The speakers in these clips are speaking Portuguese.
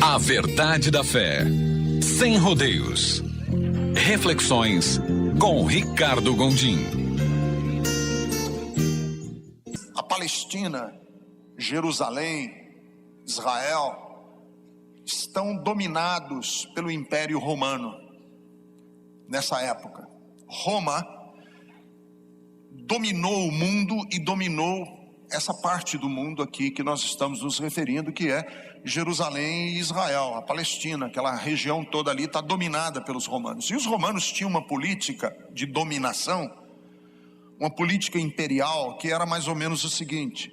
A verdade da fé, sem rodeios. Reflexões com Ricardo Gondim. A Palestina, Jerusalém, Israel estão dominados pelo Império Romano. Nessa época, Roma dominou o mundo e dominou essa parte do mundo aqui que nós estamos nos referindo, que é Jerusalém e Israel. A Palestina, aquela região toda ali, está dominada pelos romanos. E os romanos tinham uma política de dominação, uma política imperial, que era mais ou menos o seguinte: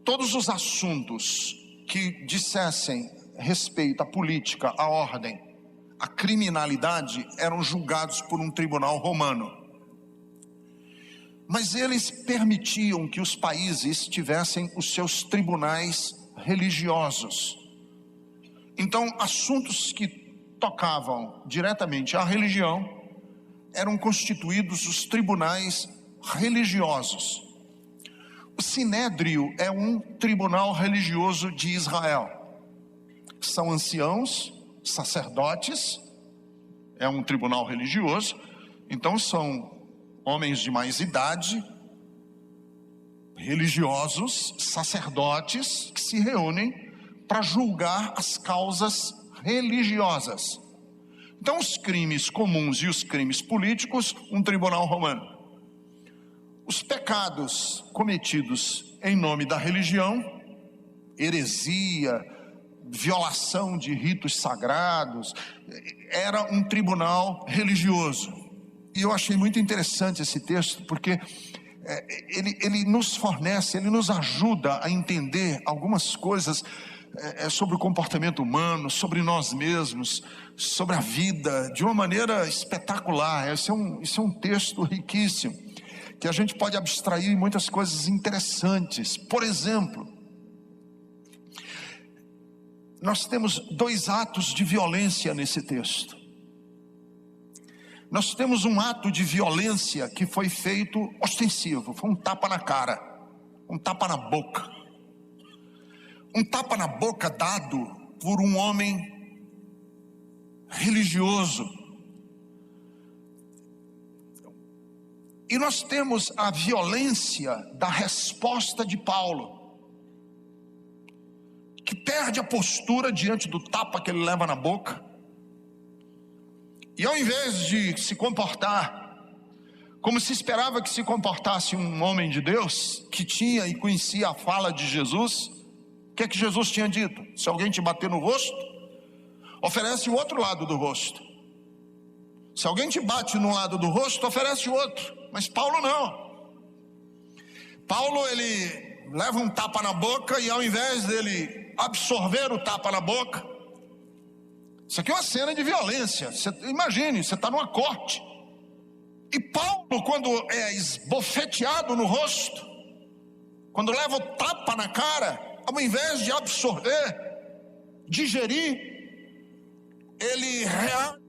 todos os assuntos que dissessem respeito à política, à ordem, à criminalidade, eram julgados por um tribunal romano. Mas eles permitiam que os países tivessem os seus tribunais religiosos. Então, assuntos que tocavam diretamente à religião eram constituídos os tribunais religiosos. O Sinédrio é um tribunal religioso de Israel. São anciãos, sacerdotes, é um tribunal religioso, então são homens de mais idade, religiosos, sacerdotes, que se reúnem para julgar as causas religiosas. Então, os crimes comuns e os crimes políticos, um tribunal romano. Os pecados cometidos em nome da religião, heresia, violação de ritos sagrados, era um tribunal religioso. E eu achei muito interessante esse texto, porque ele nos fornece, ele nos ajuda a entender algumas coisas sobre o comportamento humano, sobre nós mesmos, sobre a vida, de uma maneira espetacular. Esse é um texto riquíssimo, que a gente pode abstrair muitas coisas interessantes. Por exemplo, nós temos dois atos de violência nesse texto. Nós temos um ato de violência que foi feito ostensivo, foi um tapa na cara, um tapa na boca. Um tapa na boca dado por um homem religioso. E nós temos a violência da resposta de Paulo, que perde a postura diante do tapa que ele leva na boca. E ao invés de se comportar como se esperava que se comportasse um homem de Deus, que tinha e conhecia a fala de Jesus, o que é que Jesus tinha dito? Se alguém te bater no rosto, oferece o outro lado do rosto. Se alguém te bate num lado do rosto, oferece o outro. Mas Paulo não. Paulo, ele leva um tapa na boca, e ao invés dele absorver o tapa na boca, isso aqui é uma cena de violência. Imagine, você está numa corte, e Paulo, quando é esbofeteado no rosto, quando leva o tapa na cara, ao invés de absorver, digerir, ele reage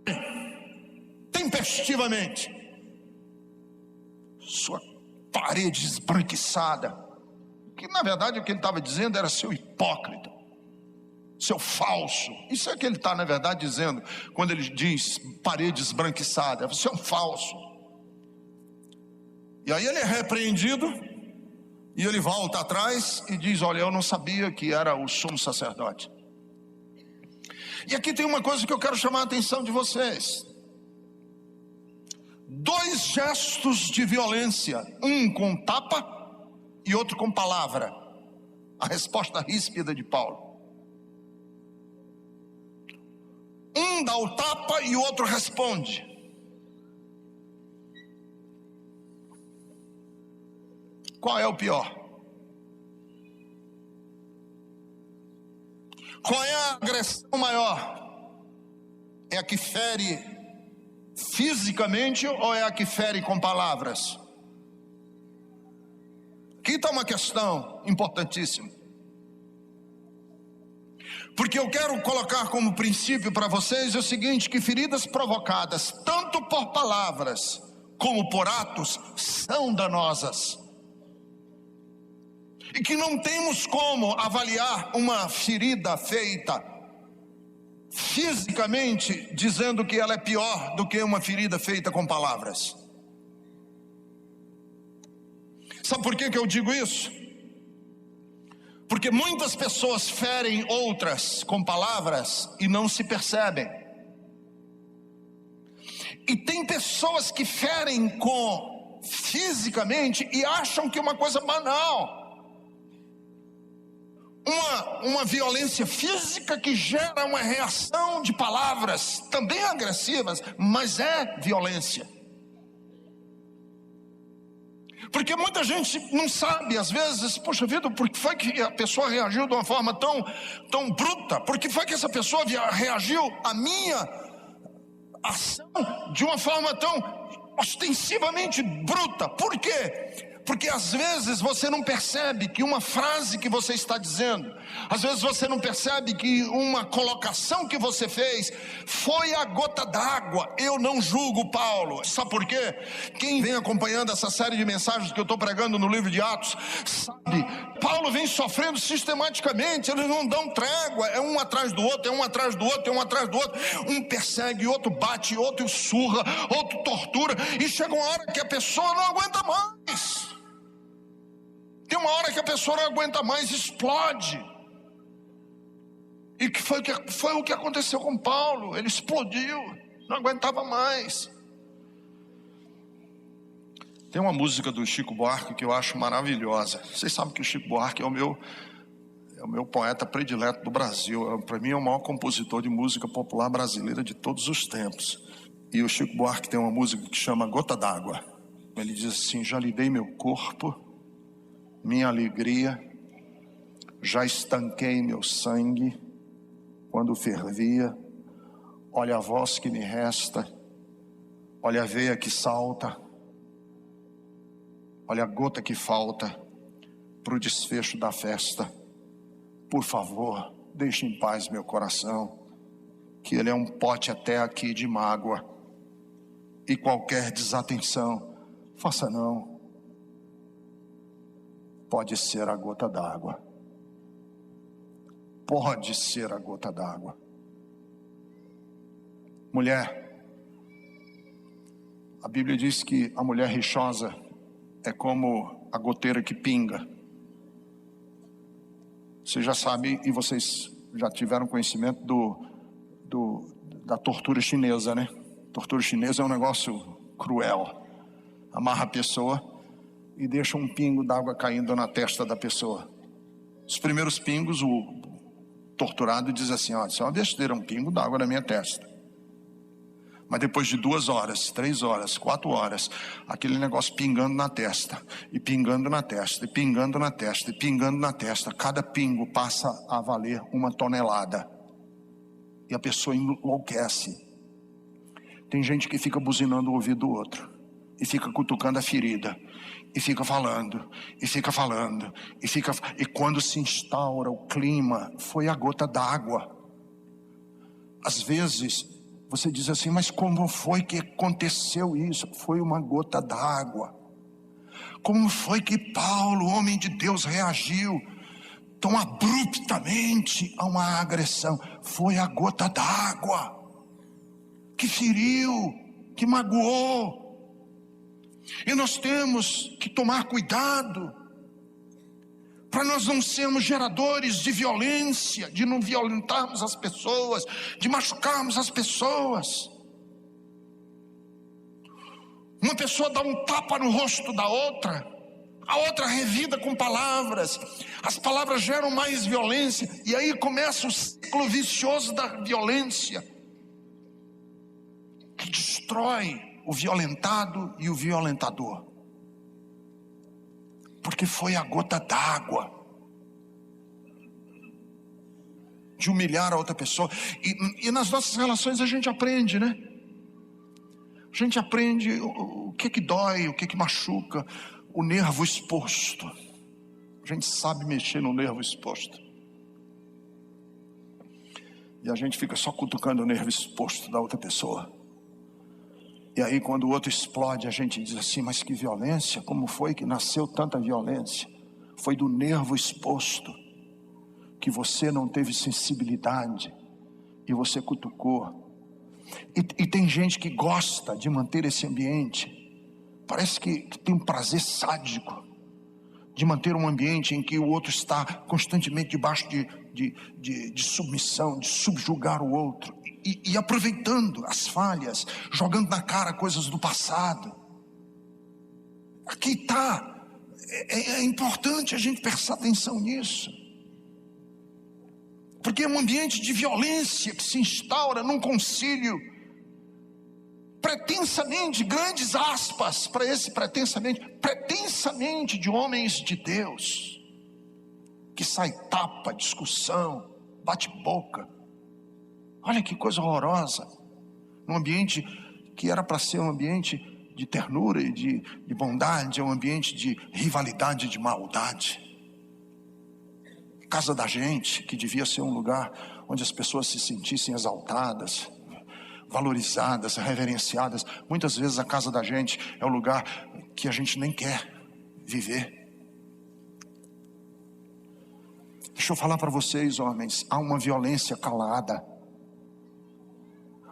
tempestivamente. Sua parede esbranquiçada, que na verdade o que ele estava dizendo era: seu hipócrita, seu falso. Isso é que ele está na verdade dizendo quando ele diz parede esbranquiçada: você é um falso. E aí ele é repreendido, e ele volta atrás e diz: olha, eu não sabia que era o sumo sacerdote. E aqui tem uma coisa que eu quero chamar a atenção de vocês. Dois gestos de violência, um com tapa e outro com palavra. A resposta ríspida de Paulo. Um dá o tapa e o outro responde. Qual é o pior? Qual é a agressão maior? É a que fere fisicamente ou é a que fere com palavras? Aqui está uma questão importantíssima, porque eu quero colocar como princípio para vocês o seguinte: que feridas provocadas tanto por palavras como por atos são danosas. e que não temos como avaliar uma ferida feita fisicamente, dizendo que ela é pior do que uma ferida feita com palavras. Sabe por que eu digo isso? Porque muitas pessoas ferem outras com palavras e não se percebem. E tem pessoas que ferem fisicamente e acham que é uma coisa banal. Uma violência física que gera uma reação de palavras também agressivas, mas é violência. Porque muita gente não sabe, às vezes, poxa vida, por que foi que a pessoa reagiu de uma forma tão bruta? Por que foi que essa pessoa reagiu à minha ação de uma forma tão ostensivamente bruta? Por quê? Porque às vezes você não percebe que uma frase que você está dizendo, às vezes você não percebe que uma colocação que você fez foi a gota d'água. Eu não julgo Paulo. Sabe por quê? Quem vem acompanhando essa série de mensagens que eu estou pregando no livro de Atos, sabe, Paulo vem sofrendo sistematicamente, eles não dão trégua, é um atrás do outro, é um atrás do outro, é um atrás do outro, um persegue, outro bate, outro surra, outro tortura, e chega uma hora que a pessoa não aguenta mais. Tem uma hora que a pessoa não aguenta mais, explode. E que foi o que aconteceu com Paulo. Ele explodiu, não aguentava mais. Tem uma música do Chico Buarque que eu acho maravilhosa. Vocês sabem que o Chico Buarque é o meu poeta predileto do Brasil. Para mim é o maior compositor de música popular brasileira de todos os tempos. E o Chico Buarque tem uma música que chama Gota d'Água. Ele diz assim: já lhe dei meu corpo, minha alegria, já estanquei meu sangue quando fervia. Olha a voz que me resta, olha a veia que salta, olha a gota que falta para o desfecho da festa. Por favor, deixe em paz meu coração, que ele é um pote até aqui de mágoa, e qualquer desatenção, faça não. Pode ser a gota d'água. Pode ser a gota d'água. Mulher, a Bíblia diz que a mulher rixosa é como a goteira que pinga. Você já sabe, e vocês já tiveram conhecimento da tortura chinesa, né? Tortura chinesa é um negócio cruel. Amarra a pessoa e deixa um pingo d'água caindo na testa da pessoa. Os primeiros pingos, o torturado diz assim: ó, isso é uma besteira, um pingo d'água na minha testa. Mas depois de 2 horas, 3 horas, 4 horas, aquele negócio pingando na testa, e pingando na testa, e pingando na testa, e pingando na testa, cada pingo passa a valer 1 tonelada. E a pessoa enlouquece. Tem gente que fica buzinando o ouvido do outro, e fica cutucando a ferida, e fica falando, e fica falando, e quando se instaura o clima, foi a gota d'água. Às vezes você diz assim: mas como foi que aconteceu isso? Foi uma gota d'água. Como foi que Paulo, homem de Deus, reagiu tão abruptamente a uma agressão? Foi a gota d'água que feriu, que magoou. E nós temos que tomar cuidado para nós não sermos geradores de violência, de não violentarmos as pessoas, de machucarmos as pessoas. Uma pessoa dá um tapa no rosto da outra, a outra revida com palavras, as palavras geram mais violência, e aí começa o ciclo vicioso da violência, que destrói o violentado e o violentador. Porque foi a gota d'água de humilhar a outra pessoa. E nas nossas relações a gente aprende, né? A gente aprende o que dói, o que machuca, o nervo exposto. A gente sabe mexer no nervo exposto. E a gente fica só cutucando o nervo exposto da outra pessoa. E aí quando o outro explode, a gente diz assim: mas que violência, como foi que nasceu tanta violência? Foi do nervo exposto que você não teve sensibilidade e você cutucou. E tem gente que gosta de manter esse ambiente, parece que tem um prazer sádico de manter um ambiente em que o outro está constantemente debaixo de submissão, de subjugar o outro, e aproveitando as falhas, jogando na cara coisas do passado. Aqui está, é importante a gente prestar atenção nisso, porque é um ambiente de violência que se instaura num concílio, pretensamente, grandes aspas para esse pretensamente de homens de Deus, que sai tapa, discussão, bate-boca. Olha que coisa horrorosa, num ambiente que era para ser um ambiente de ternura e de bondade, é um ambiente de rivalidade, de maldade. Casa da gente, que devia ser um lugar onde as pessoas se sentissem exaltadas, valorizadas, reverenciadas. Muitas vezes a casa da gente é o lugar que a gente nem quer viver. Deixa eu falar para vocês, homens, há uma violência calada.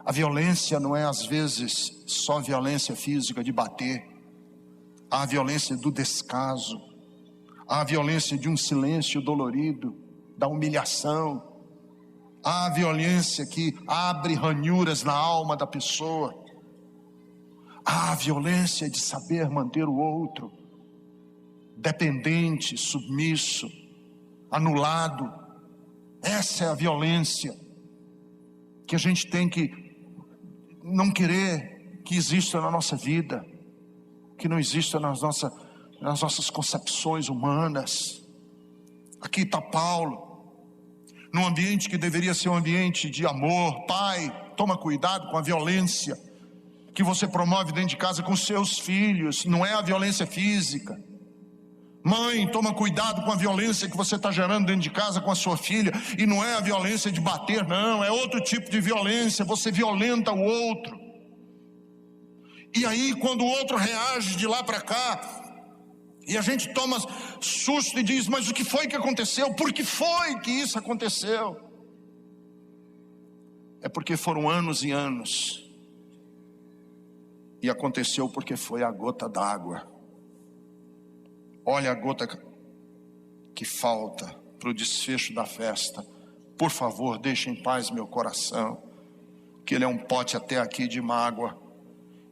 A violência não é às vezes só violência física de bater. Há a violência do descaso, há a violência de um silêncio dolorido, da humilhação. Há a violência que abre ranhuras na alma da pessoa. Há a violência de saber manter o outro dependente, submisso, anulado. Essa é a violência que a gente tem que não querer que exista na nossa vida, que não exista nas nossas concepções humanas. Aqui está Paulo, num ambiente que deveria ser um ambiente de amor. Pai, toma cuidado com a violência que você promove dentro de casa com seus filhos, não é a violência física. Mãe, toma cuidado com a violência que você está gerando dentro de casa com a sua filha, e não é a violência de bater, não, é outro tipo de violência, você violenta o outro. E aí quando o outro reage de lá para cá, e a gente toma susto e diz, mas o que foi que aconteceu? Por que foi que isso aconteceu? É porque foram anos e anos, e aconteceu porque foi a gota d'água. Olha a gota que falta para o desfecho da festa. Por favor, deixe em paz meu coração, que ele é um pote até aqui de mágoa,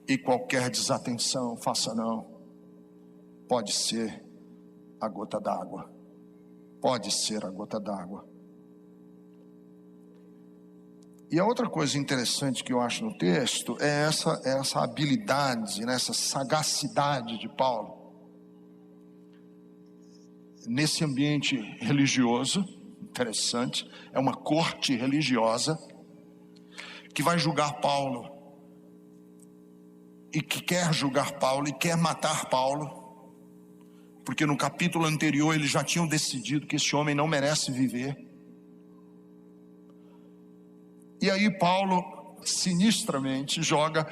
e qualquer desatenção, faça não. Pode ser a gota d'água. Pode ser a gota d'água. E a outra coisa interessante que eu acho no texto é essa habilidade, né, essa sagacidade de Paulo. Nesse ambiente religioso, interessante, é uma corte religiosa que vai julgar Paulo, e que quer julgar Paulo e quer matar Paulo, porque no capítulo anterior eles já tinham decidido que esse homem não merece viver. E aí Paulo sinistramente joga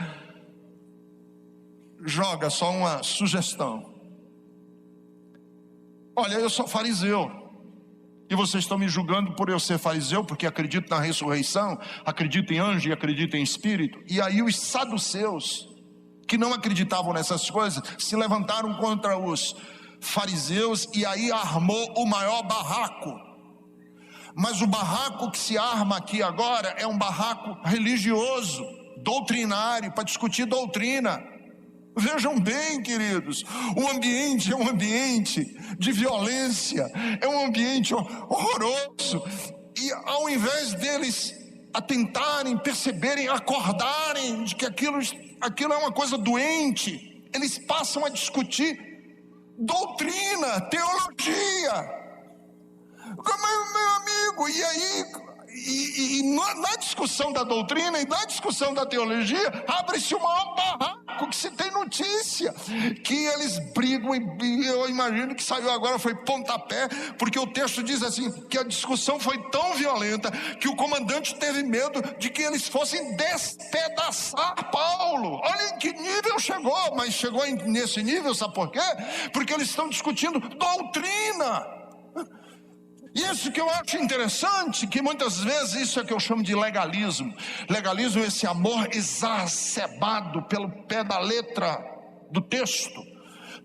só uma sugestão. Olha, eu sou fariseu, e vocês estão me julgando por eu ser fariseu, porque acredito na ressurreição, acredito em anjo e acredito em espírito. E aí os saduceus, que não acreditavam nessas coisas, se levantaram contra os fariseus, e aí armou o maior barraco. Mas o barraco que se arma aqui agora é um barraco religioso, doutrinário, para discutir doutrina. Vejam bem, queridos, o ambiente é um ambiente de violência, é um ambiente horroroso, e ao invés deles atentarem, perceberem, acordarem de que aquilo é uma coisa doente, eles passam a discutir doutrina, teologia. Meu amigo, e aí, na discussão da doutrina e na discussão da teologia, abre-se o maior barraco. barraco que se tem notícia, que eles brigam, e eu imagino que saiu agora foi pontapé, porque o texto diz assim, que a discussão foi tão violenta, que o comandante teve medo de que eles fossem despedaçar Paulo. Olha em que nível chegou, mas chegou nesse nível, sabe por quê? Porque eles estão discutindo doutrina. E isso que eu acho interessante, que muitas vezes isso é que eu chamo de legalismo. Legalismo é esse amor exacerbado pelo pé da letra do texto,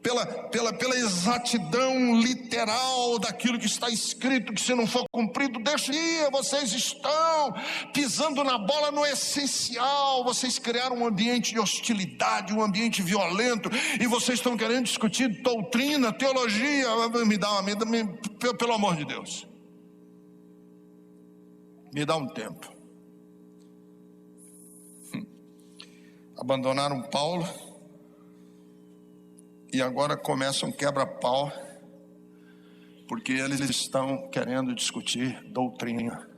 pela exatidão literal daquilo que está escrito, que se não for cumprido, deixa ir. Vocês estão pisando na bola no essencial. Vocês criaram um ambiente de hostilidade, um ambiente violento, e vocês estão querendo discutir doutrina, teologia. Pelo amor de Deus, me dá um tempo. Abandonaram Paulo e agora começam quebra-pau, porque eles estão querendo discutir doutrina.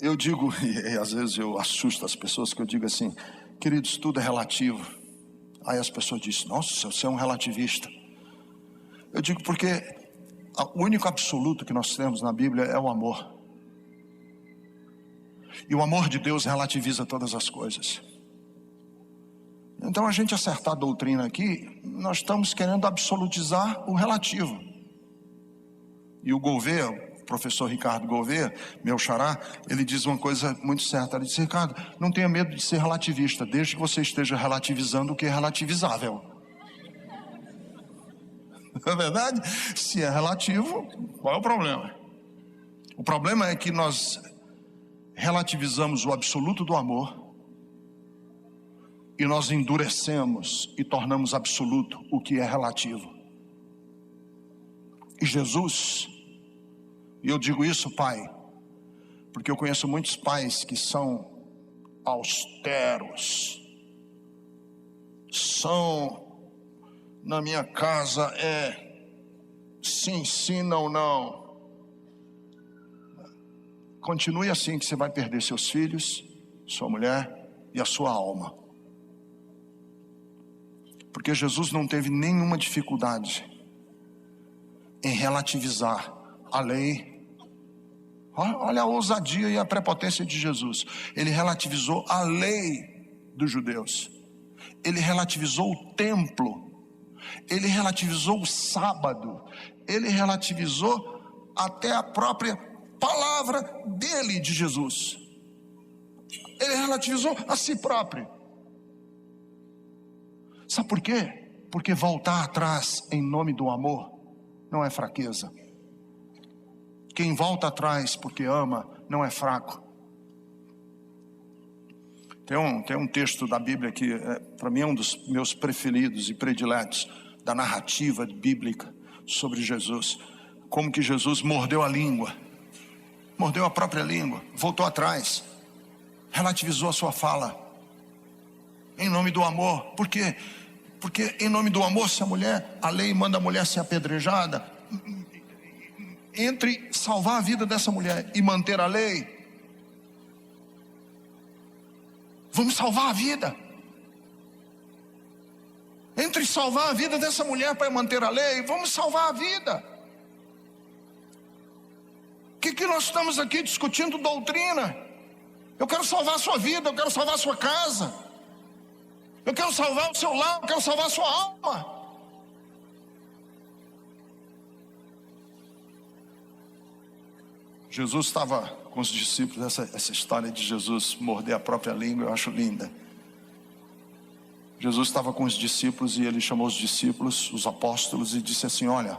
Eu digo, e às vezes eu assusto as pessoas, que eu digo assim, queridos, tudo é relativo. Aí as pessoas dizem, nossa, você é um relativista. Eu digo porque o único absoluto que nós temos na Bíblia é o amor. E o amor de Deus relativiza todas as coisas. Então, a gente acertar a doutrina aqui, nós estamos querendo absolutizar o relativo. E o Gouveia, o professor Ricardo Gouveia, meu xará, ele diz uma coisa muito certa. Ele diz, Ricardo, não tenha medo de ser relativista, desde que você esteja relativizando o que é relativizável. Não é verdade? Se é relativo, qual é o problema? O problema é que nós relativizamos o absoluto do amor, e nós endurecemos e tornamos absoluto o que é relativo. E Jesus, e eu digo isso, pai, porque eu conheço muitos pais que são austeros, na minha casa é sim, sim, não, não. Continue assim, que você vai perder seus filhos, sua mulher e a sua alma. Porque Jesus não teve nenhuma dificuldade em relativizar a lei. Olha a ousadia e a prepotência de Jesus. Ele relativizou a lei dos judeus. Ele relativizou o templo. Ele relativizou o sábado. Ele relativizou até a própria palavra dele, de Jesus. Ele relativizou a si próprio. Sabe por quê? Porque voltar atrás em nome do amor não é fraqueza. Quem volta atrás porque ama não é fraco. Tem um texto da Bíblia que para mim é um dos meus preferidos e prediletos, da narrativa bíblica sobre Jesus. Como que Jesus mordeu a língua, mordeu a própria língua, voltou atrás, relativizou a sua fala em nome do amor. Por quê? Porque em nome do amor, se a lei manda a mulher ser apedrejada, entre salvar a vida dessa mulher e manter a lei, vamos salvar a vida. Entre salvar a vida dessa mulher para manter a lei, vamos salvar a vida. O que nós estamos aqui discutindo doutrina? Eu quero salvar a sua vida, eu quero salvar a sua casa, eu quero salvar o seu lar, eu quero salvar a sua alma. Jesus estava com os discípulos. Essa história de Jesus morder a própria língua eu acho linda. Jesus estava com os discípulos e ele chamou os discípulos, os apóstolos, e disse assim, olha,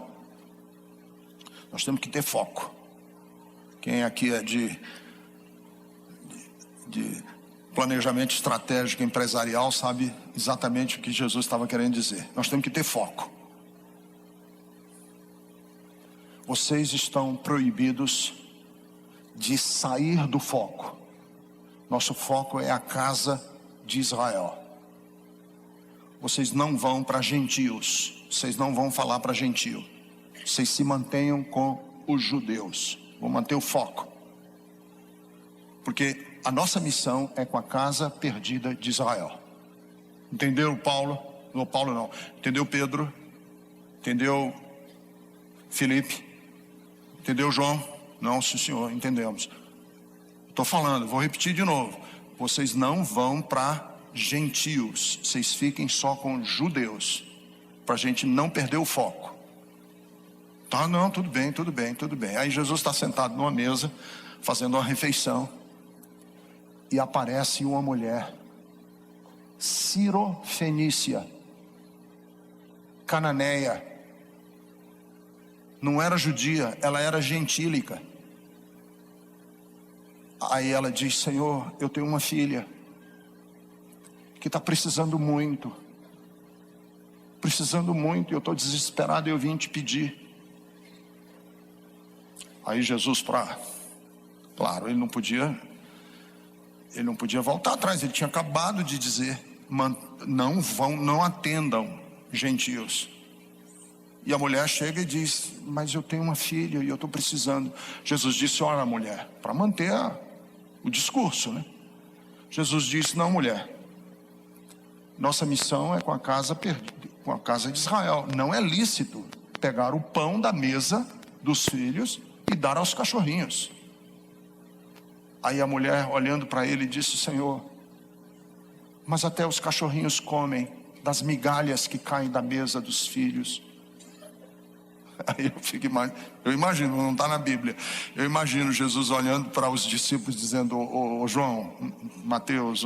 nós temos que ter foco. Quem aqui é de planejamento estratégico empresarial sabe exatamente o que Jesus estava querendo dizer. Nós temos que ter foco. Vocês estão proibidos de sair do foco. Nosso foco é a casa de Israel. Vocês não vão para gentios, vocês não vão falar para gentio, vocês se mantenham com os judeus. Vão manter o foco, porque a nossa missão é com a casa perdida de Israel. Entendeu, Paulo? Não, Paulo não. Entendeu, Pedro? Entendeu, Felipe? Entendeu, João? Não, sim, senhor, entendemos. Estou falando, vou repetir de novo. Vocês não vão para gentios. Vocês fiquem só com judeus. Para a gente não perder o foco. Tá, não, tudo bem, tudo bem, tudo bem. Aí Jesus está sentado numa mesa, fazendo uma refeição. E aparece uma mulher, Cirofenícia, cananeia. Não era judia, ela era gentílica. Aí ela diz: Senhor, eu tenho uma filha que está precisando muito, e eu estou desesperado e eu vim te pedir. Aí Jesus, claro, ele não podia voltar atrás. Ele tinha acabado de dizer: não atendam gentios. E a mulher chega e diz: mas eu tenho uma filha e eu estou precisando. Jesus disse: olha, mulher, para manter o discurso, né? Jesus disse: não, mulher, nossa missão é com a casa de Israel. Não é lícito pegar o pão da mesa dos filhos e dar aos cachorrinhos. Aí a mulher, olhando para ele, disse: Senhor, mas até os cachorrinhos comem das migalhas que caem da mesa dos filhos. Aí eu imagino, não está na Bíblia, eu imagino Jesus olhando para os discípulos dizendo: ô João, Mateus,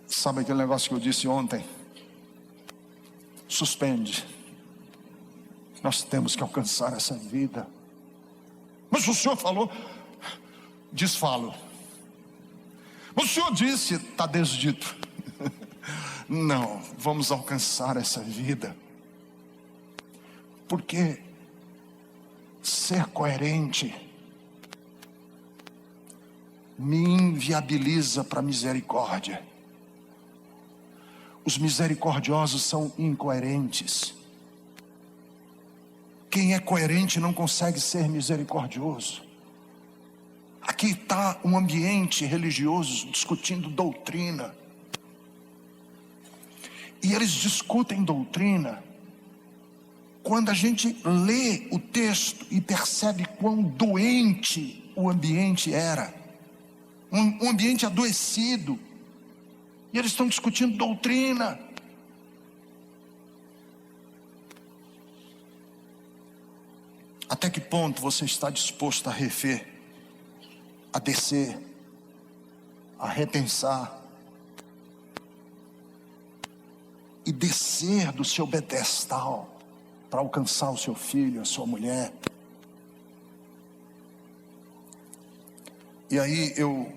sabe aquele negócio que eu disse ontem? Suspende. Nós temos que alcançar essa vida. Mas o Senhor falou. Desfalo. O Senhor disse, está desdito. Não, vamos alcançar essa vida. Porque ser coerente me inviabiliza para a misericórdia. Os misericordiosos são incoerentes. Quem é coerente não consegue ser misericordioso. Aqui está um ambiente religioso discutindo doutrina. E eles discutem doutrina. Quando a gente lê o texto e percebe quão doente o ambiente era. Um ambiente adoecido. E eles estão discutindo doutrina. Até que ponto você está disposto a rever, a descer, a repensar e descer do seu pedestal para alcançar o seu filho, a sua mulher? E aí eu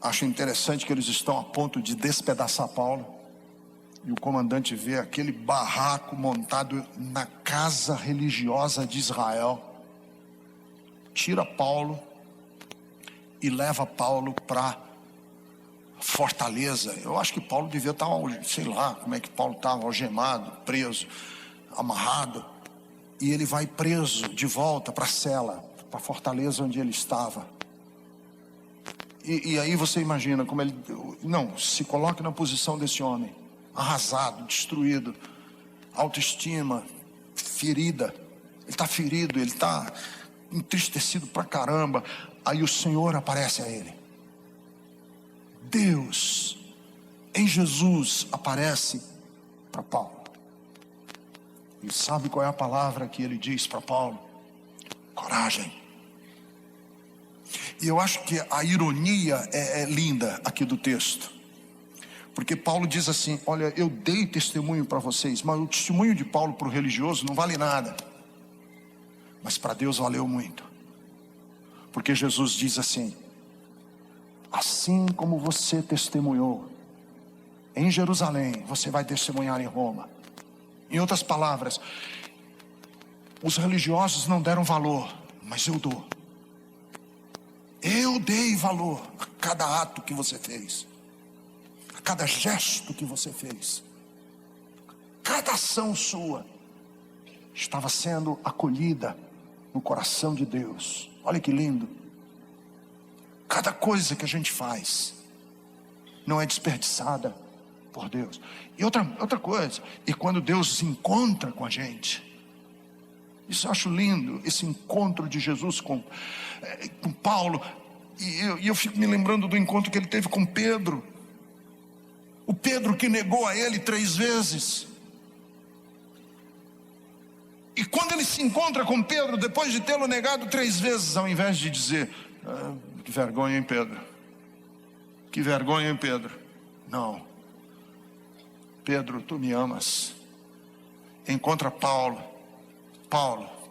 acho interessante que eles estão a ponto de despedaçar Paulo. E o comandante vê aquele barraco montado na casa religiosa de Israel. Tira Paulo e leva Paulo para fortaleza. Eu acho que Paulo devia estar, sei lá, como é que Paulo estava, algemado, preso, amarrado. E ele vai preso de volta para a cela, para a fortaleza onde ele estava. E aí você imagina como ele... Não, se coloque na posição desse homem. Arrasado, destruído, autoestima, ferida. Ele está ferido, ele está entristecido pra caramba. Aí o Senhor aparece a ele. Deus, em Jesus, aparece para Paulo. E sabe qual é a palavra que ele diz para Paulo? Coragem. E eu acho que a ironia é linda aqui do texto. Porque Paulo diz assim: olha, eu dei testemunho para vocês, mas o testemunho de Paulo para o religioso não vale nada. Mas para Deus valeu muito. Porque Jesus diz assim: assim como você testemunhou em Jerusalém, você vai testemunhar em Roma. Em outras palavras, os religiosos não deram valor, mas eu dou. Eu dei valor a cada ato que você fez, a cada gesto que você fez. Cada ação sua estava sendo acolhida no coração de Deus. Olha que lindo. Cada coisa que a gente faz não é desperdiçada por Deus. E outra coisa, e quando Deus se encontra com a gente, isso eu acho lindo, esse encontro de Jesus com Paulo, e eu fico me lembrando do encontro que ele teve com Pedro, o Pedro que negou a ele 3 vezes, e quando ele se encontra com Pedro, depois de tê-lo negado 3 vezes, ao invés de dizer, que vergonha, hein, Pedro, que vergonha, hein, Pedro, não, Pedro, tu me amas. Encontra Paulo,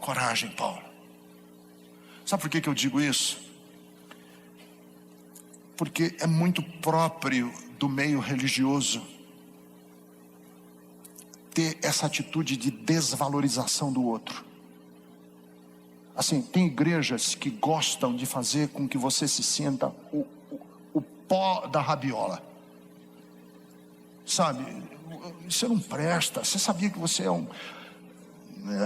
coragem, Paulo. Sabe por que eu digo isso? Porque é muito próprio do meio religioso ter essa atitude de desvalorização do outro. Assim, tem igrejas que gostam de fazer com que você se sinta o pó da rabiola. Sabe, você não presta, você sabia que você é um...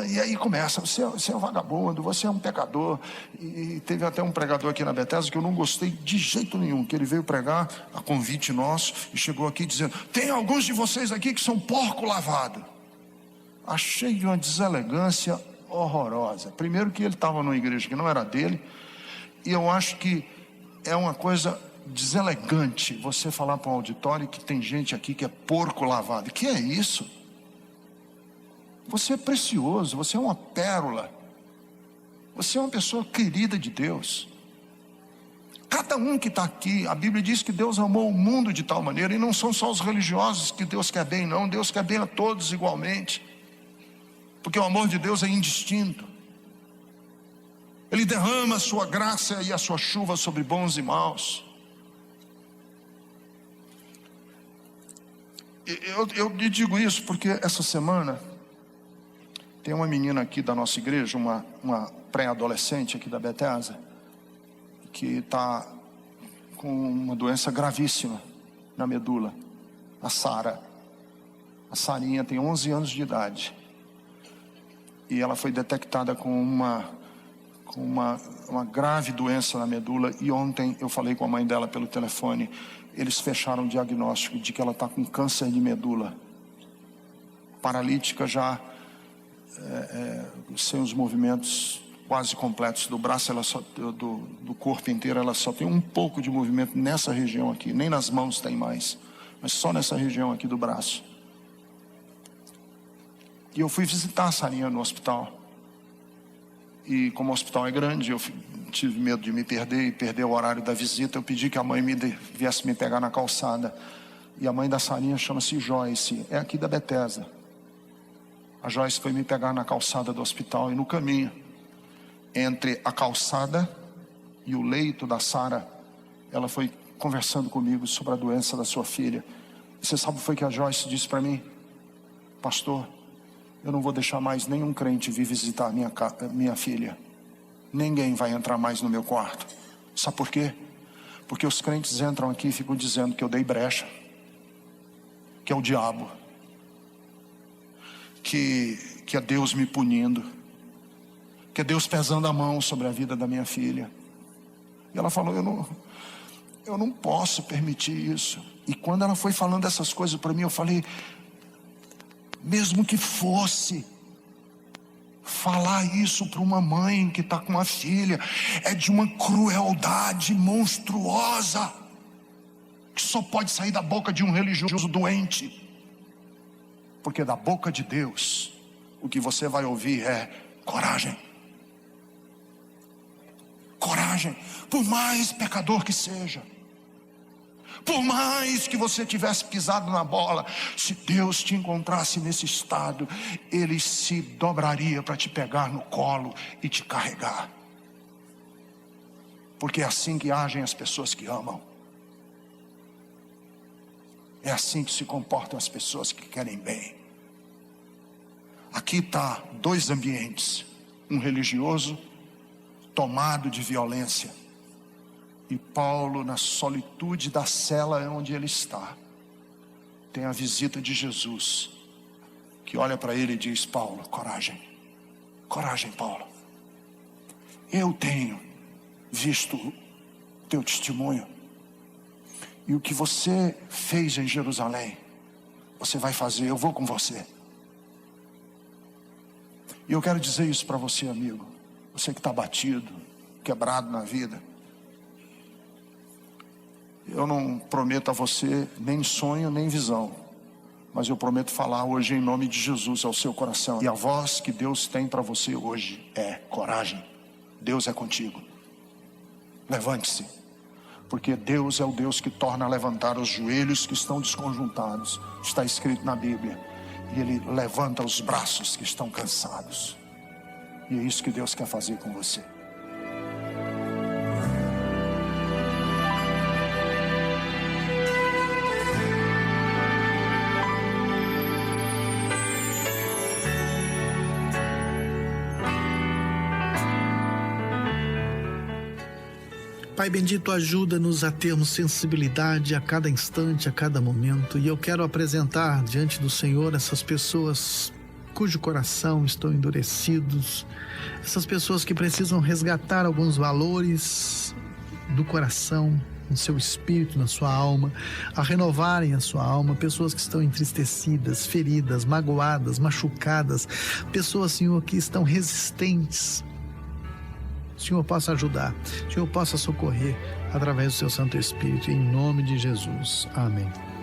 E aí começa, você é um vagabundo, você é um pecador. E teve até um pregador aqui na Bethesda que eu não gostei de jeito nenhum, que ele veio pregar a convite nosso e chegou aqui dizendo, tem alguns de vocês aqui que são porco lavado. Achei de uma deselegância horrorosa. Primeiro que ele estava numa igreja que não era dele, e eu acho que é uma coisa deselegante você falar para um auditório que tem gente aqui que é porco lavado. Que é isso? Você é precioso, você é uma pérola, você é uma pessoa querida de Deus. Cada um que está aqui, a Bíblia diz que Deus amou o mundo de tal maneira, e não são só os religiosos que Deus quer bem, não, Deus quer bem a todos igualmente, porque o amor de Deus é indistinto. Ele derrama a sua graça e a sua chuva sobre bons e maus. Eu lhe digo isso porque essa semana tem uma menina aqui da nossa igreja, uma pré-adolescente aqui da Bethesda, que está com uma doença gravíssima na medula, a Sara. A Sarinha tem 11 anos de idade e ela foi detectada com uma grave doença na medula, e ontem eu falei com a mãe dela pelo telefone. Eles fecharam o diagnóstico de que ela está com câncer de medula, paralítica já, sem os movimentos quase completos do braço, ela só, do corpo inteiro, ela só tem um pouco de movimento nessa região aqui, nem nas mãos tem mais, mas só nessa região aqui do braço. E eu fui visitar a Sarinha no hospital, e como o hospital é grande, eu tive medo de me perder e perder o horário da visita. Eu pedi que a mãe viesse me pegar na calçada, e a mãe da Sarinha chama-se Joyce, é aqui da Bethesda. A Joyce foi me pegar na calçada do hospital, e no caminho entre a calçada e o leito da Sara, ela foi conversando comigo sobre a doença da sua filha. E você sabe o que foi que a Joyce disse para mim? Pastor, eu não vou deixar mais nenhum crente vir visitar minha filha. Ninguém vai entrar mais no meu quarto. Sabe por quê? Porque os crentes entram aqui e ficam dizendo que eu dei brecha, que é o diabo, que é Deus me punindo, que é Deus pesando a mão sobre a vida da minha filha. E ela falou, eu não posso permitir isso. E quando ela foi falando essas coisas para mim, eu falei, mesmo que fosse falar isso para uma mãe que está com uma filha, é de uma crueldade monstruosa, que só pode sair da boca de um religioso doente. Porque da boca de Deus, o que você vai ouvir é coragem. Coragem, por mais pecador que seja, por mais que você tivesse pisado na bola, se Deus te encontrasse nesse estado, Ele se dobraria para te pegar no colo e te carregar. Porque é assim que agem as pessoas que amam. É assim que se comportam as pessoas que querem bem. Aqui está 2 ambientes, um religioso tomado de violência, e Paulo, na solitude da cela onde ele está, tem a visita de Jesus, que olha para ele e diz, Paulo, coragem, coragem, Paulo, eu tenho visto teu testemunho. E o que você fez em Jerusalém, você vai fazer, eu vou com você. E eu quero dizer isso para você, amigo, você que está batido, quebrado na vida. Eu não prometo a você nem sonho, nem visão, mas eu prometo falar hoje em nome de Jesus ao seu coração. E a voz que Deus tem para você hoje é coragem. Deus é contigo. Levante-se, porque Deus é o Deus que torna a levantar os joelhos que estão desconjuntados. Está escrito na Bíblia. E Ele levanta os braços que estão cansados. E é isso que Deus quer fazer com você. Pai bendito, ajuda-nos a termos sensibilidade a cada instante, a cada momento. E eu quero apresentar diante do Senhor essas pessoas cujo coração estão endurecidos, essas pessoas que precisam resgatar alguns valores do coração, no seu espírito, na sua alma, a renovarem a sua alma, pessoas que estão entristecidas, feridas, magoadas, machucadas, pessoas, Senhor, que estão resistentes. O Senhor possa ajudar, o Senhor possa socorrer através do seu Santo Espírito, em nome de Jesus. Amém.